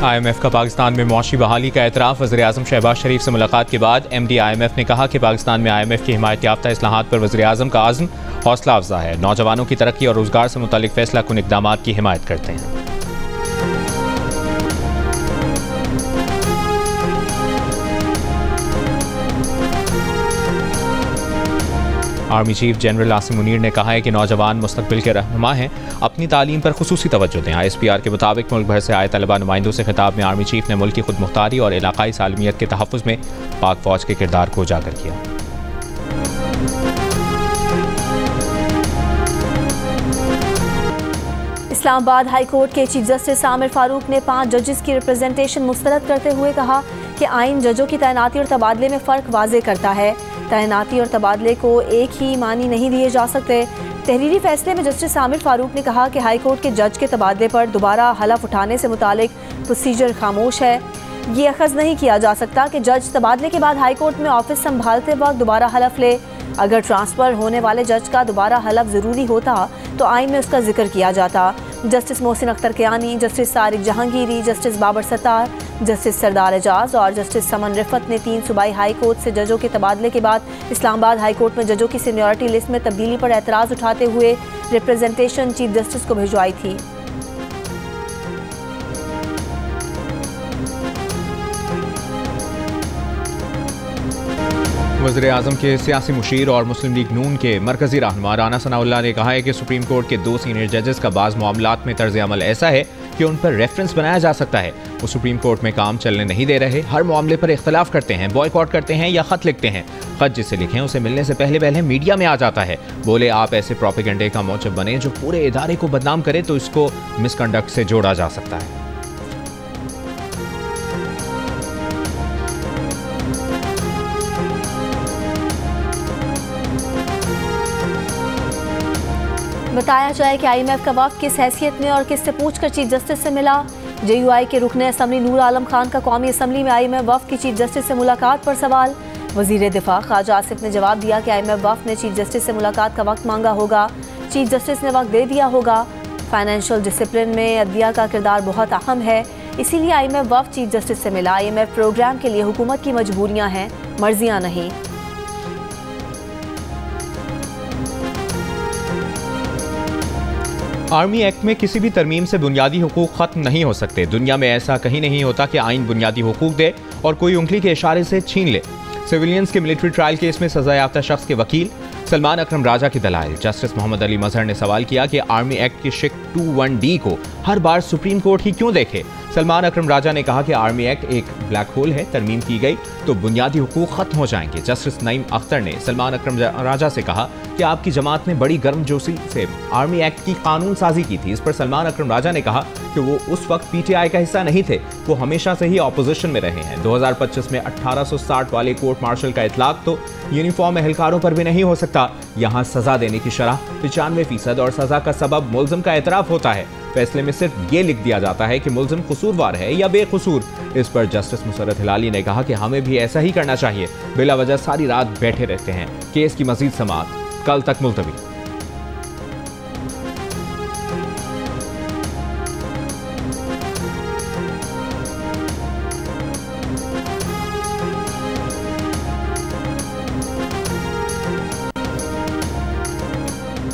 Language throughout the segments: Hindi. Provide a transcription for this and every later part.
IMF का पाकिस्तान में मौशी बहाली का एतराफ़। वज़ीर-ए-आज़म शहबाज शरीफ से मुलाकात के बाद MD IMF ने कहा कि पाकिस्तान में IMF की हिमायत याफ्ता इस्लाहात पर वज़ीर-ए-आज़म का आज़्म हौसला अफजा है। नौजवानों की तरक्की और रोज़गार से मुतालिक फैसला कुन इक़दामात की हिमायत करते हैं। Army chief general Asim Munir ने कहा है कि नौजवान मुस्तकबिल के रहनुमा हैं, अपनी तालीम पर खुसूसी तवज्जो दें। ISPR के मुताबिक मुल्क भर से आए तलबा नुमाइंदों से खिताब में आर्मी चीफ ने मुल्क की खुद मुख्तारी और इलाकाई सालमियत के तहफ़्फ़ुज़ में पाक फ़ौज के किरदार को उजागर किया। इस्लामाबाद हाई कोर्ट के चीफ जस्टिस आमिर फारूक ने 5 जजेस की रिप्रेजेंटेशन मुस्तरद करते हुए कहा कि आइन जजों की तैनाती और तबादले में फ़र्क वाज़े करता है। तैनाती और तबादले को एक ही मानी नहीं दिए जा सकते। तहरीरी फैसले में जस्टिस आमिर फारूक ने कहा कि हाई कोर्ट के जज के तबादले पर दोबारा हलफ उठाने से मुतालिक प्रोसीजर खामोश है। ये अखज़ नहीं किया जा सकता कि जज तबादले के बाद हाई कोर्ट में ऑफिस संभालते वक्त दोबारा हलफ ले। अगर ट्रांसफ़र होने वाले जज का दोबारा हलफ ज़रूरी होता तो आइन में उसका जिक्र किया जाता। Justice Mohsin Akhtar Kiyani, justice Tariq Jahangiri, justice Babar Sattar, justice Sardar Ejaz और जस्टिस समन रिफत ने 3 सूबाई हाई कोर्ट से जजों के तबादले के बाद इस्लामाबाद हाई कोर्ट में जजों की सीनियरिटी लिस्ट में तब्दीली पर एतराज़ उठाते हुए रिप्रेजेंटेशन चीफ जस्टिस को भिजवाई थी। वज़ीर-ए-आज़म के सियासी मुशीर और मुस्लिम लीग नून के मरकज़ी रहनुमा राना सनाउल्लाह ने कहा है कि सुप्रीम कोर्ट के 2 सीनियर जजेस का बाज़ मामलात में तर्ज़ अमल ऐसा है कि उन पर रेफरेंस बनाया जा सकता है। वो सुप्रीम कोर्ट में काम चलने नहीं दे रहे, हर मामले पर इख्तलाफ करते हैं, बॉयकॉट करते हैं या ख़त लिखते हैं। ख़त जिसे लिखें उसे मिलने से पहले पहले मीडिया में आ जाता है। बोले आप ऐसे प्रोपेगेंडे का मौजब बने जो पूरे इदारे को बदनाम करे तो इसको मिसकंडक्ट से जोड़ा जा सकता है। बताया जाए कि IMF का वफ़द किस हैसियत में और किससे पूछकर चीफ जस्टिस से मिला। JUI के रुकने असम्बली नूर आलम खान का कौमी असम्बली में IMF वफ़द की चीफ जस्टिस से मुलाकात पर सवाल। वज़ीर दिफा ख्वाजा आसिफ ने जवाब दिया कि IMF वफ़द ने चीफ जस्टिस से मुलाकात का वक्त मांगा होगा, चीफ जस्टिस ने वक्त दे दिया होगा। फाइनेंशियल डिसिप्लिन में अदलिया का किरदार बहुत अहम है, इसीलिए IMF वफ़द चीफ जस्टिस से मिला। IMF प्रोग्राम के लिए हुकूमत की मजबूरियाँ हैं, मर्जियाँ नहीं। आर्मी एक्ट में किसी भी तरमीम से बुनियादी हुकूक ख़त्म नहीं हो सकते। दुनिया में ऐसा कहीं नहीं होता कि आइन बुनियादी हुकूक दे और कोई उंगली के इशारे से छीन ले। सिविलियंस के मिलिट्री ट्रायल केस में सजा याफ्ता शख्स के वकील सलमान अकरम राजा की दलाइल। जस्टिस मोहम्मद अली मजहर ने सवाल किया कि आर्मी एक्ट की शिक 21D को हर बार सुप्रीम कोर्ट ही क्यों देखे। सलमान अकरम राजा ने कहा कि आर्मी एक्ट एक ब्लैक होल है, तरमीम की गई तो बुनियादी हुकूक खत्म हो जाएंगे। जस्टिस नईम अख्तर ने सलमान अकरम राजा से कहा कि आपकी जमात ने बड़ी गर्मजोशी से आर्मी एक्ट की कानून साजी की थी। इस पर सलमान अकरम राजा ने कहा कि वो उस वक्त PTI का हिस्सा नहीं थे, वो हमेशा से ही ऑपोजिशन में रहे हैं। 2025 में 1860 वाले कोर्ट मार्शल का इतलाक तो यूनिफॉर्म एहलकारों पर भी नहीं हो सकता। यहाँ सजा देने की शरह 95% और सजा का सबब मुल्ज़िम का एतराफ़ होता है। फैसले में सिर्फ ये लिख दिया जाता है कि मुल्ज़िम कसूरवार है या बेकसूर। इस पर जस्टिस मुसर्रत हिलाली ने कहा कि हमें भी ऐसा ही करना चाहिए। बिला वजह सारी रात बैठे रहते हैं। केस की मजीद समाअत कल तक मुलतवी।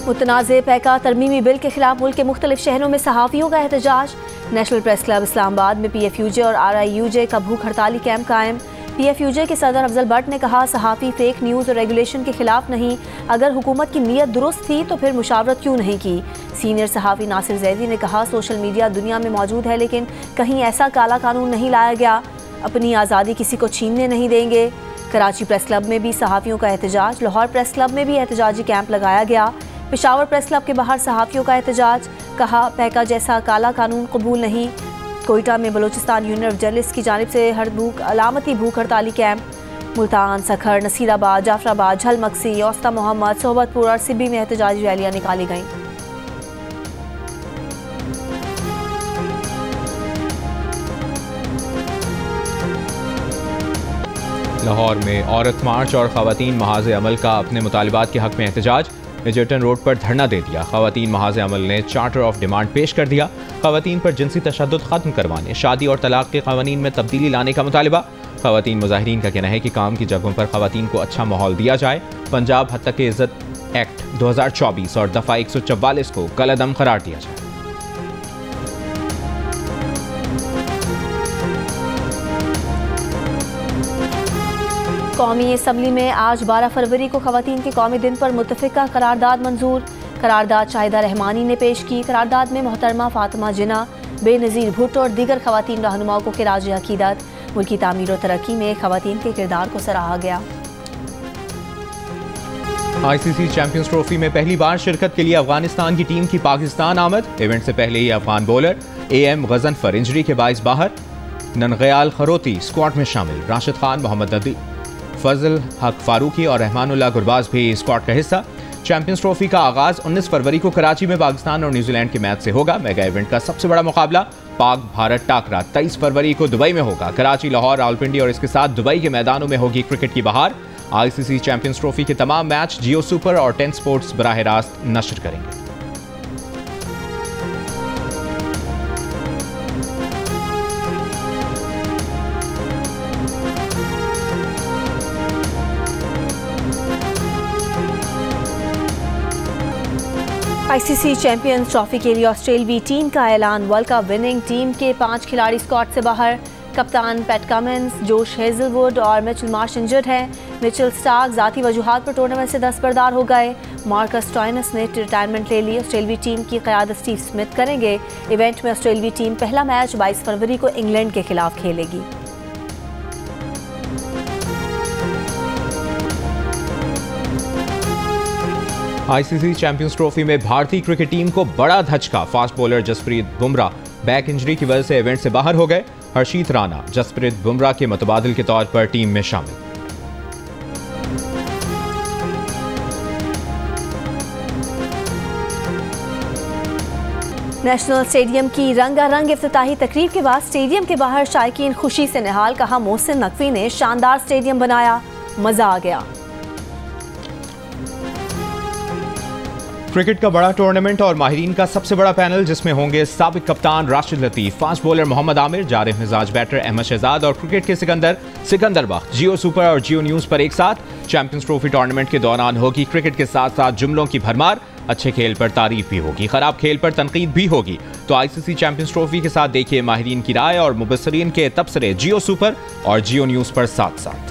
मुतनाज़े पैका तरमीमी बिल के खिलाफ मुल्क के मुख्तलिफ शहरों में सहाफ़ियों का एहतजाज। नेशनल प्रेस क्लब इस्लामाबाद में PFUJ और RIUJ का भूख हड़ताली कैंप कायम। PFUJ के सदर अफजल भट्ट ने कहा सहाफ़ी फेक न्यूज़ और रेगुलेशन के खिलाफ नहीं, अगर हुकूमत की नीयत दुरुस्त थी तो फिर मुशावरत क्यों नहीं की। सीनियर सहाफ़ी नासिर जैदी ने कहा सोशल मीडिया दुनिया में मौजूद है लेकिन कहीं ऐसा काला कानून नहीं लाया गया, अपनी आज़ादी किसी को छीनने नहीं देंगे। कराची प्रेस क्लब में भी सहाफ़ियों का एहतजाज। लाहौर प्रेस क्लब में भी एहतजाजी कैंप लगाया गया। पेशावर प्रेस क्लब के बाहर सहाफ़ियों का एहतजाज। कहा पैका जैसा काला कानून कबूल नहीं। कोयटा में बलोचिस्तान यूनियन ऑफ जर्नलिस्ट की जानिब से अलामती भूख हड़ताली कैंप। मुल्तान, सखर, नसीराबाद, जाफराबाद, झलमक्सी, औस्ता मोहम्मद, सोहबतपुर और सिब्बी में एहतजाजी रैलियाँ निकाली गईं। लाहौर में औरत मार्च और ख़वातीन महाज़ अमल का अपने मुतालिबात के हक़ में एहतजाज। एजर्टन रोड पर धरना दे दिया। खवातीन महाज़ अमल ने चार्टर ऑफ डिमांड पेश कर दिया। खवातीन पर जिनसी तशद्दुद खत्म करवाने, शादी और तलाक के कानून में तब्दीली लाने का मुतालिबा। खवातीन मुजाहिरीन का कहना है कि काम की जगहों पर खवातीन को अच्छा माहौल दिया जाए। पंजाब हद तक इज्जत एक्ट 2024 और दफ़ा 144 को कलअदम करार दिया जाए। कौमी असम्बली में आज 12 फरवरी को खवातीन के कौमी दिन पर मुत्तफ़िका करारदाद मंजूर। करारदाद शाहिदा रहमानी ने पेश की। करारदाद में मोहतरमा फातिमा जिन्ना, बेनज़ीर भुट्टो और दीगर खवातीन रहनुमाओं को खिराज अकीदत। मुल्की तामीर और तरक्की में खवातीन के किरदार को सराहा गया। ICC चैंपियंस ट्रॉफी में पहली बार शिरकत के लिए अफगानिस्तान की टीम की पाकिस्तान आमद। इवेंट से पहले ही Afghan bowler AM Ghazanfar injury के बाइस बाहर। ननगयाल खरोती स्क्वाड में शामिल। राशिद खान, मोहम्मद नदी, फजल हक फारूकी और रहमानुल्लाह गुरबाज भी स्क्वाड का हिस्सा। चैंपियंस ट्रॉफी का आगाज 19 फरवरी को कराची में पाकिस्तान और न्यूजीलैंड के मैच से होगा। मेगा इवेंट का सबसे बड़ा मुकाबला पाक भारत टाकरा 23 फरवरी को दुबई में होगा। कराची, लाहौर, रावलपिंडी और इसके साथ दुबई के मैदानों में होगी क्रिकेट की बहार। ICC चैंपियंस ट्रॉफी के तमाम मैच जियो सुपर और 10 स्पोर्ट्स बराह रास्त नशर करेंगे। ICC चैंपियंस ट्रॉफी के लिए ऑस्ट्रेलवी टीम का ऐलान। वर्ल्ड कप विनिंग टीम के 5 खिलाड़ी स्क्वाड से बाहर। कप्तान पैट कमिंस, जोश हेजलवुड और मिचेल मार्श इंजर्ड हैं। मिचेल स्टार्क ज़ाती वजूहात पर टूर्नामेंट से दस्तबरदार हो गए। मार्कस स्टॉइनस ने रिटायरमेंट ले ली। ऑस्ट्रेलवी टीम की क़यादत स्टीव स्मिथ करेंगे। इवेंट में ऑस्ट्रेलवी टीम पहला मैच 22 फरवरी को इंग्लैंड के खिलाफ खेलेगी। ICC चैंपियंस ट्रॉफी में भारतीय क्रिकेट टीम को बड़ा धचका। Fast bowler Jasprit Bumrah back injury की वजह से इवेंट से बाहर हो गए। हर्षीत राणा जसप्रीत बुमराह के मुतबादिल के तौर पर टीम में शामिल। नेशनल स्टेडियम की रंगारंग इफ्तिताही तकरीब के बाद स्टेडियम के बाहर शायकीन खुशी से निहाल। कहा, मोहसिन नकवी ने शानदार स्टेडियम बनाया, मजा आ गया। क्रिकेट का बड़ा टूर्नामेंट और माहिरीन का सबसे बड़ा पैनल, जिसमें होंगे साबिक कप्तान Rashid Latif, fast bowler Mohammad Aamir, Zarif मिजाज बैटर अहमद शहजाद और क्रिकेट के सिकंदर बख्त। जियो सुपर और जियो न्यूज पर एक साथ। चैंपियंस ट्रॉफी टूर्नामेंट के दौरान होगी क्रिकेट के साथ साथ जुमलों की भरमार। अच्छे खेल पर तारीफ भी होगी, खराब खेल पर तनकीद भी होगी। तो ICC चैंपियंस ट्रॉफी के साथ देखिए माहिरीन की राय और मुबस्सरीन के तबसरे जियो सुपर और जियो न्यूज पर साथ साथ।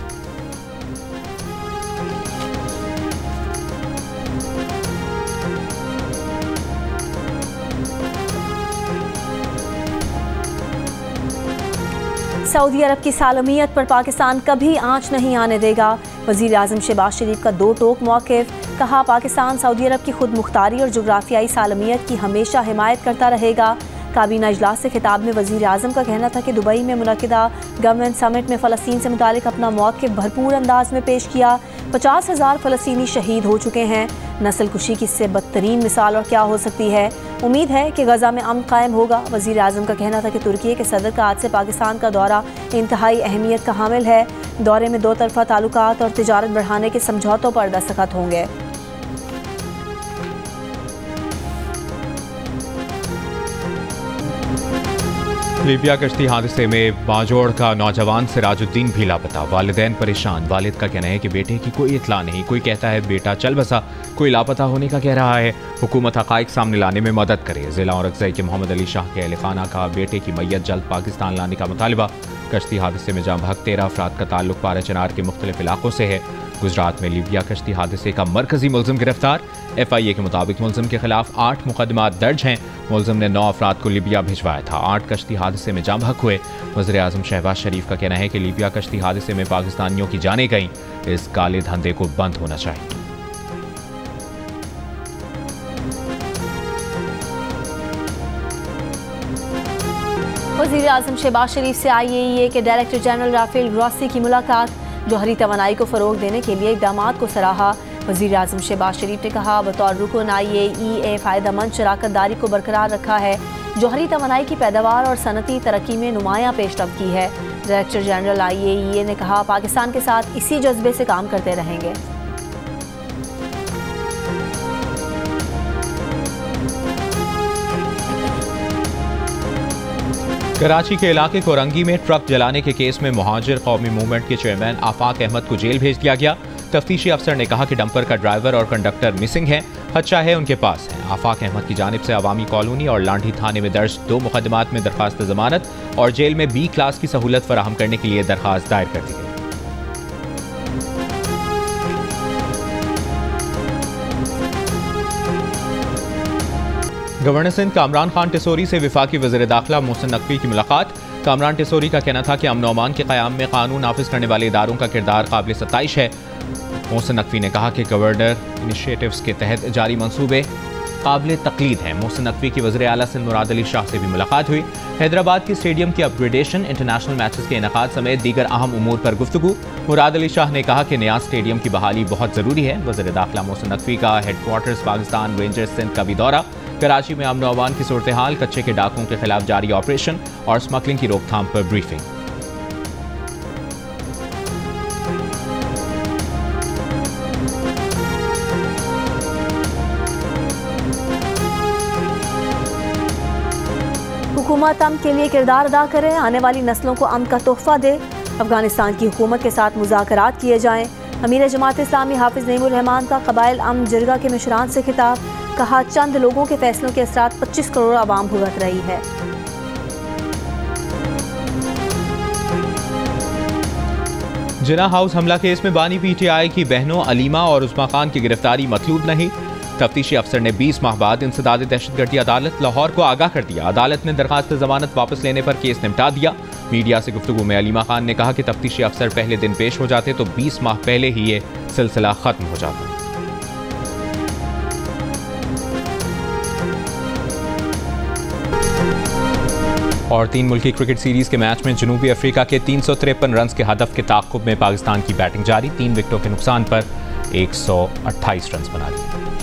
सऊदी अरब की सालमियत पर पाकिस्तान कभी आंच नहीं आने देगा। वज़ीर आज़म शहबाज शरीफ का दो टोक मौक़िफ़। कहा, पाकिस्तान सऊदी अरब की खुद मुख्तारी और जुग्राफियाई सालमियत की हमेशा हिमायत करता रहेगा। काबीना इजलास से खिताब में वज़ीर आज़म का कहना था कि दुबई में मुनक़िदा गवर्नमेंट समिट में फ़लस्तीन से मुतालिक अपना मौक़िफ़ भरपूर अंदाज में पेश किया। 50,000 फ़लस्तीनी शहीद हो चुके हैं। नस्ल कुशी की इससे बदतरीन मिसाल और क्या हो सकती है। उम्मीद है कि गज़ा में अमन कायम होगा। वज़ीर आज़म का कहना था कि तुर्की के सदर का आज से पाकिस्तान का दौरा इंतहाई अहमियत का हामिल है। दौरे में दो तरफ़ा ताल्लुकात और तिजारत बढ़ाने के समझौतों पर दस्तखत होंगे। लीबिया कश्ती हादसे में बाजोड़ का नौजवान सिराजुद्दीन भी लापता। वालिदैन परेशान। वालिद का कहना है कि बेटे की कोई इत्ला नहीं। कोई कहता है बेटा चल बसा, कोई लापता होने का कह रहा है। हुकूमत हक़ाइक़ सामने लाने में मदद करे। ज़िला औरंगज़ई के मोहम्मद अली शाह के अहल खाना का बेटे की मैयत जल्द पाकिस्तान लाने का मुतालबा। कश्ती हादसे में जाँ बहक 13 अफराद का ताल्लुक पारा चनार के मुख्तलिफ इलाकों से है। गुजरात में लीबिया कश्ती हादसे का मरकजी मुलजिम गिरफ्तार। FIA के मुताबिक मुलजिम के खिलाफ 8 मुकदमात दर्ज हैं। मुलजिम ने 9 अफराद को लीबिया भिजवाया था। 8 कश्ती हादसे में जाँ बहक हुए। वज़ीर आज़म शहबाज शरीफ का कहना है कि लीबिया कश्ती हादसे में पाकिस्तानियों की जानें गईं। इस काले धंधे को बंद होना चाहिए। वज़ीर आज़म शहबाज शरीफ से IAEA के डायरेक्टर जनरल राफेल ग्रॉसी की मुलाकात। जौहरी तवानाई को फ़रोग देने के लिए इक़दामात को सराहा। वज़ीर आज़म शहबाज शरीफ ने कहा, बतौर रुकन IAEA फ़ायदेमंद शराकत दारी को बरकरार रखा है। जौहरी तवानाई की पैदावार और सनती तरक्की में नुमायाँ पेशरफ्त की है। डायरेक्टर जनरल IAEA ने कहा, पाकिस्तान के साथ इसी जज्बे से काम करते रहेंगे। कराची के इलाके कोरंगी में ट्रक जलाने के केस में मुहाजिर कौमी मूवमेंट के चेयरमैन आफाक अहमद को जेल भेज दिया गया। तफ्तीशी अफसर ने कहा कि डंपर का ड्राइवर और कंडक्टर मिसिंग है, खदशा है उनके पास है। आफाक अहमद की जानिब से अवामी कॉलोनी और लांढी थाने में दर्ज 2 मुकदमात में दरखास्त जमानत और जेल में B क्लास की सहूलत फराहम करने के लिए दरखास्त दायर कर दी गई। गवर्नर सिंध कामरान खान टिसोरी से वफाकी वज़ीर दाखिला मोहसिन नकवी की मुलाकात। कामरान टिसोरी का कहना था कि अमन और अमान के क़याम में कानून नाफिज करने वाले इदारों का किरदार काबिल सताइश है। मोहसिन नकवी ने कहा कि गवर्नर इनिशिएटिव्स के तहत जारी मंसूबे काबिल तकलीद हैं। मोहसिन नकवी की वज़ीर आला सिंध मुराद अली शाह से भी मुलाकात हुई। हैदराबाद के स्टेडियम की अपग्रेडेशन, इंटरनेशनल मैचेस के इनेकाद समेत दीगर अहम उमूर पर गुफ्तगू। मुराद अली शाह ने कहा कि नया स्टेडियम की बहाली बहुत ज़रूरी है। वज़ीर दाखिला मोहसिन नकवी का हेडक्वार्टर्स पाकिस्तान रेंजर्स सिंध का भी दौरा। कराची में अमन और अमान की सूरत हाल, कच्चे के डाकुओं के खिलाफ जारी ऑपरेशन और स्मगलिंग की रोकथाम पर ब्रीफिंग। हुकूमत अमन के लिए किरदार अदा करे, आने वाली नस्लों को अमन का तोहफा दे। अफगानिस्तान की हुकूमत के साथ मुज़ाकरात किए जाएं। अमीर जमात इस्लामी हाफिज नईमुर रहमान का कबाइल अमन जिरगा के मिशरान से खिताब। कहा, चंद लोगों के फैसलों के असरात 25 करोड़ आवाम भुगत रही है। जिना हाउस हमला केस में बानी PTI की बहनों अलीमा और उस्मा खान की गिरफ्तारी मतलूब नहीं। तफ्तीशी अफसर ने 20 माह बाद इंसदाद दहशतगर्दी अदालत लाहौर को आगाह कर दिया। अदालत ने दरखास्त जमानत वापस लेने पर केस निपटा दिया। मीडिया से गुफ्तगू में अलीमा खान ने कहा कि तफ्तीशी अफसर पहले दिन पेश हो जाते तो 20 माह पहले ही ये सिलसिला खत्म हो जाता। और 3 मुल्की क्रिकेट सीरीज के मैच में जनूबी अफ्रीका के 353 रन के हदफ के ताक़ुब में पाकिस्तान की बैटिंग जारी। 3 विकेटों के नुकसान पर 128 रन बना लिए।